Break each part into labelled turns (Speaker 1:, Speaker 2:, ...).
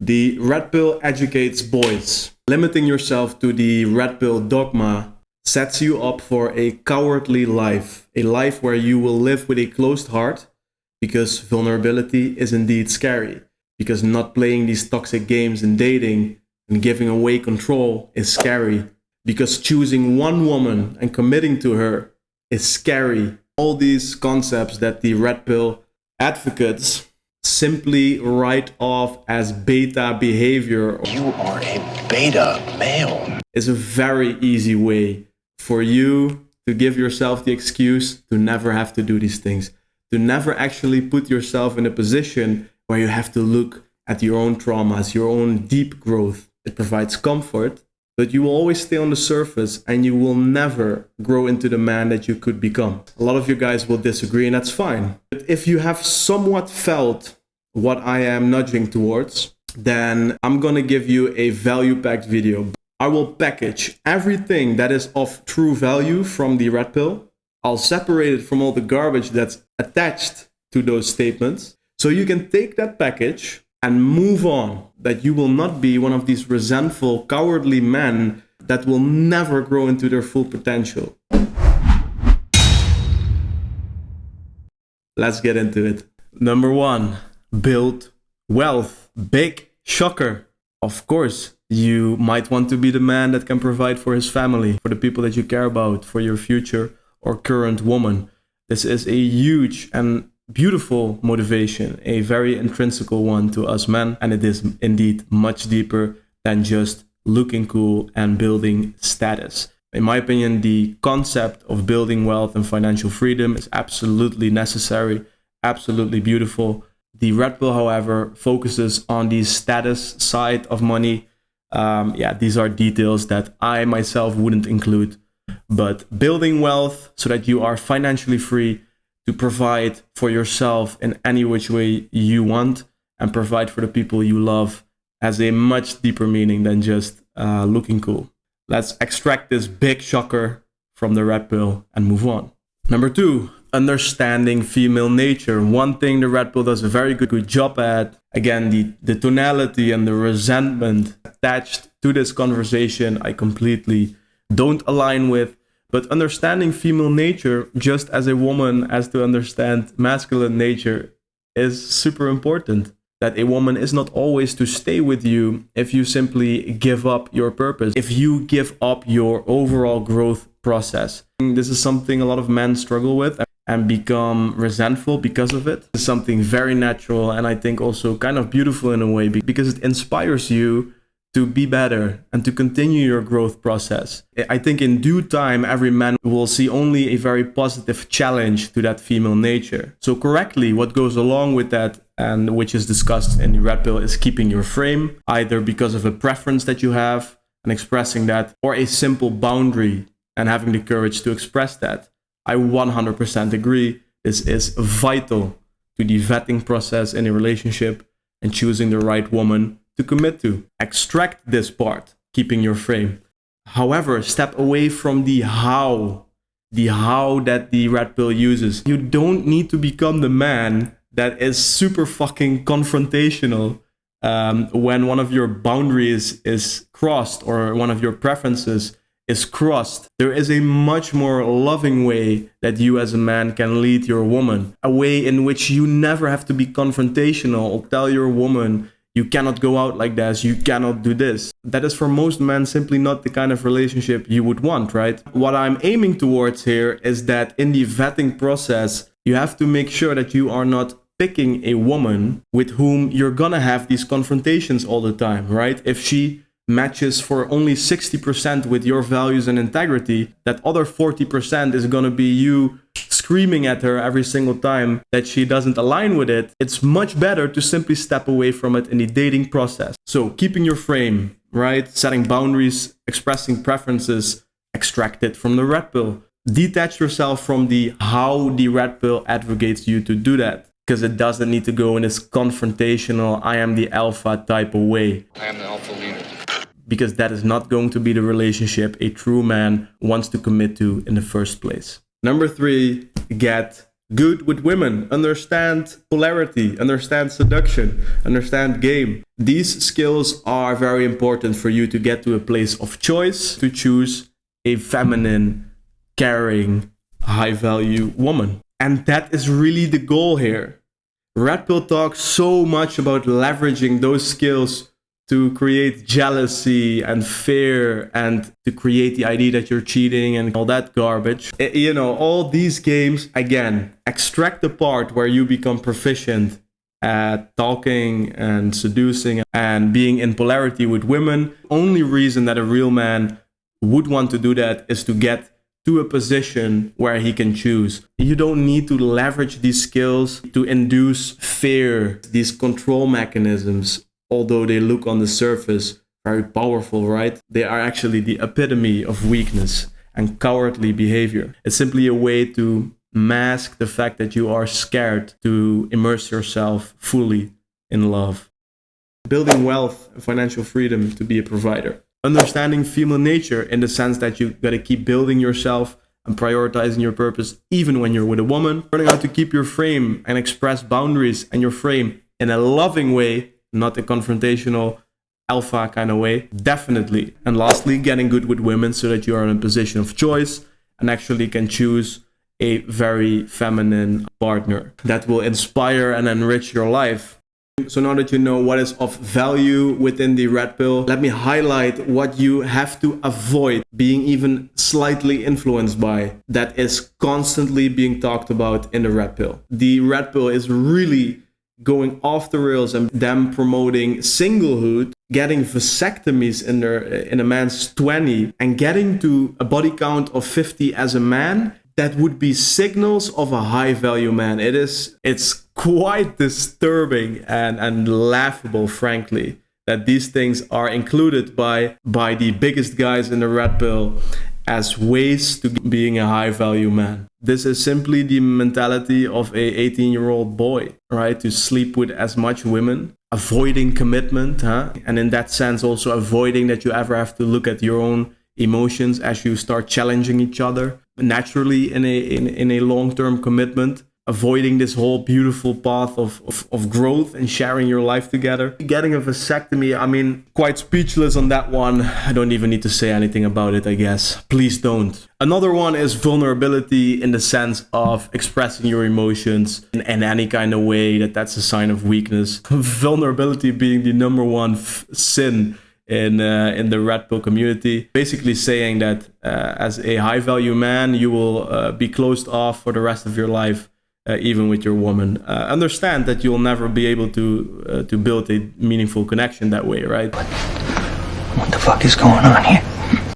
Speaker 1: The red pill educates boys. Limiting yourself to the red pill dogma sets you up for a cowardly life, a life where you will live with a closed heart, because vulnerability is indeed scary, because not playing these toxic games in dating and giving away control is scary, because choosing one woman and committing to her is scary. All these concepts that the red pill advocates simply write off as beta behavior.
Speaker 2: You are a beta male.
Speaker 1: Is a very easy way for you to give yourself the excuse to never have to do these things, to never actually put yourself in a position where you have to look at your own traumas, your own deep growth. It provides comfort, but you will always stay on the surface and you will never grow into the man that you could become. A lot of you guys will disagree, and that's fine. But if you have somewhat felt what I am nudging towards, then I'm gonna give you a value-packed video. I will package everything that is of true value from the red pill. I'll separate it from all the garbage that's attached to those statements, so you can take that package and move on, that you will not be one of these resentful, cowardly men that will never grow into their full potential. Let's get into it. Number 1, build wealth. Big shocker. Of course, you might want to be the man that can provide for his family, for the people that you care about, for your future or current woman. This is a huge and beautiful motivation, a very intrinsical one to us men, and it is indeed much deeper than just looking cool and building status. In my opinion, the concept of building wealth and financial freedom is absolutely necessary, absolutely beautiful. The red pill, however, focuses on the status side of money. These are details that I myself wouldn't include, but building wealth so that you are financially free to provide for yourself in any which way you want and provide for the people you love has a much deeper meaning than just looking cool. Let's extract this big shocker from the red pill and move on. Number 2, understanding female nature. One thing the red pill does a very good job at, again, the tonality and the resentment attached to this conversation I completely don't align with. But understanding female nature, just as a woman has to understand masculine nature, is super important. That a woman is not always to stay with you if you simply give up your purpose, if you give up your overall growth process. This is something a lot of men struggle with and become resentful because of it. It's something very natural, and I think also kind of beautiful in a way, because it inspires you to be better and to continue your growth process. I think in due time, every man will see only a very positive challenge to that female nature. So correctly, what goes along with that, and which is discussed in the red pill, is keeping your frame, either because of a preference that you have and expressing that, or a simple boundary and having the courage to express that. I 100% agree. This is vital to the vetting process in a relationship and choosing the right woman to commit to. Extract this part, keeping your frame. However, step away from the how that the red pill uses. You don't need to become the man that is super fucking confrontational when one of your boundaries is crossed or one of your preferences is crossed. There is a much more loving way that you as a man can lead your woman, a way in which you never have to be confrontational or tell your woman, you cannot go out like this, you cannot do this. That is for most men simply not the kind of relationship you would want, right? What I'm aiming towards here is that in the vetting process, you have to make sure that you are not picking a woman with whom you're gonna have these confrontations all the time, right? If she matches for only 60% with your values and integrity, that other 40% is gonna be you screaming at her every single time that she doesn't align with it. It's much better to simply step away from it in the dating process. So keeping your frame, right? Setting boundaries, expressing preferences, extract it from the red pill. Detach yourself from the how the red pill advocates you to do that, because it doesn't need to go in this confrontational, I am the alpha type of way.
Speaker 2: I am the alpha leader.
Speaker 1: Because that is not going to be the relationship a true man wants to commit to in the first place. Number 3, get good with women, understand polarity, understand seduction, understand game. These skills are very important for you to get to a place of choice, to choose a feminine, caring, high value woman. And that is really the goal here. Red Pill talks so much about leveraging those skills to create jealousy and fear and to create the idea that you're cheating and all that garbage. You know, all these games, again, extract the part where you become proficient at talking and seducing and being in polarity with women. Only reason that a real man would want to do that is to get to a position where he can choose. You don't need to leverage these skills to induce fear, these control mechanisms, although they look on the surface very powerful, right? They are actually the epitome of weakness and cowardly behavior. It's simply a way to mask the fact that you are scared to immerse yourself fully in love. Building wealth and financial freedom to be a provider. Understanding female nature in the sense that you gotta keep building yourself and prioritizing your purpose even when you're with a woman. Learning how to keep your frame and express boundaries and your frame in a loving way, not a confrontational alpha kind of way, definitely. And lastly, getting good with women so that you are in a position of choice and actually can choose a very feminine partner that will inspire and enrich your life. So now that you know what is of value within the red pill, let me highlight what you have to avoid being even slightly influenced by that is constantly being talked about in the red pill. The red pill is really going off the rails and them promoting singlehood, getting vasectomies in a man's 20 and getting to a body count of 50 as a man. That would be signals of a high value man. It's quite disturbing and laughable, frankly, that these things are included by the biggest guys in the red pill as ways to being a high value man. This is simply the mentality of a 18-year-old boy, right? To sleep with as much women, avoiding commitment, and in that sense also avoiding that you ever have to look at your own emotions as you start challenging each other naturally in a long-term commitment, avoiding this whole beautiful path of growth and sharing your life together. Getting a vasectomy, I mean, quite speechless on that one. I don't even need to say anything about it, I guess. Please don't. Another one is vulnerability in the sense of expressing your emotions in any kind of way that's a sign of weakness. Vulnerability being the number one sin in the red pill community, basically saying that as a high value man you will be closed off for the rest of your life, even with your woman. Understand that you'll never be able to build a meaningful connection that way, right?
Speaker 3: What the fuck is going on here?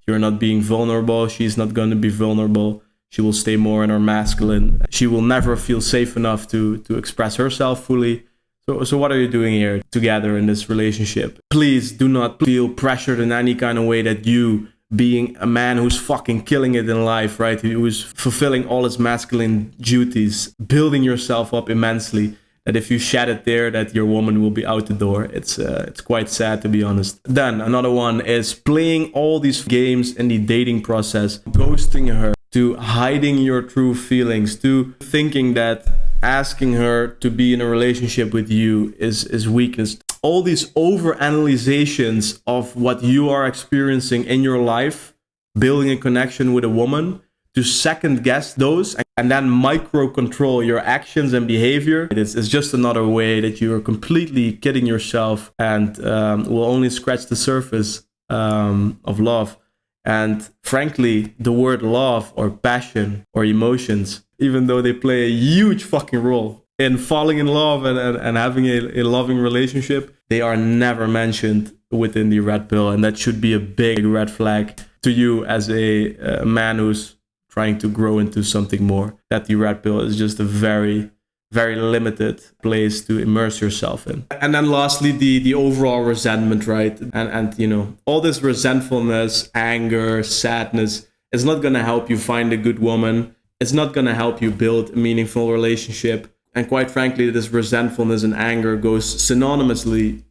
Speaker 1: You're not being vulnerable, she's not going to be vulnerable. She will stay more in her masculine. She will never feel safe enough to express herself fully. So what are you doing here together in this relationship? Please do not feel pressured in any kind of way that you, being a man who's fucking killing it in life, right? Who's fulfilling all his masculine duties, building yourself up immensely, that if you shed it there, that your woman will be out the door. It's quite sad, to be honest. Then another one is playing all these games in the dating process, ghosting her, to hiding your true feelings, to thinking that asking her to be in a relationship with you is weakness. All these overanalyzations of what you are experiencing in your life, building a connection with a woman, to second guess those and then micro control your actions and behavior. It's just another way that you are completely kidding yourself and will only scratch the surface of love. And frankly, the word love or passion or emotions, even though they play a huge fucking role in falling in love and having a loving relationship, they are never mentioned within the red pill. And that should be a big red flag to you as a man who's trying to grow into something more. That the red pill is just a very, very limited place to immerse yourself in. And then lastly, the overall resentment, right? And you know, all this resentfulness, anger, sadness is not going to help you find a good woman. It's not going to help you build a meaningful relationship. And quite frankly, this resentfulness and anger goes synonymously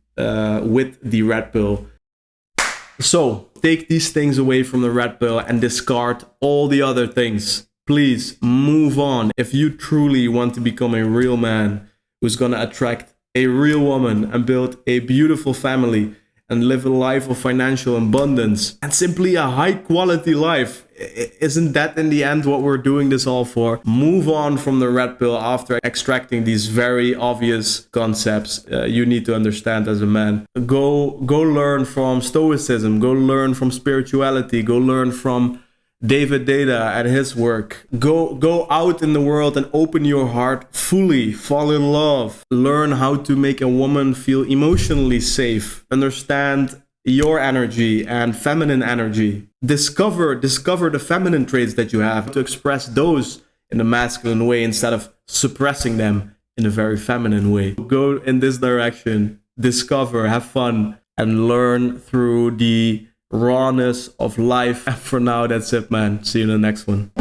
Speaker 1: with the red pill. So take these things away from the red pill and discard all the other things Please move on. If you truly want to become a real man who's gonna attract a real woman and build a beautiful family and live a life of financial abundance and simply a high quality life, isn't that in the end what we're doing this all for? Move on from the red pill after extracting these very obvious concepts you need to understand as a man. Go learn from stoicism, go learn from spirituality, go learn from David Data and his work. Go out in the world and open your heart fully. Fall in love. Learn how to make a woman feel emotionally safe. Understand your energy and feminine energy. Discover the feminine traits that you have to express those in a masculine way instead of suppressing them in a very feminine way. Go in this direction. Discover, have fun, and learn through the rawness of life. And for now, that's it, man. See you in the next one.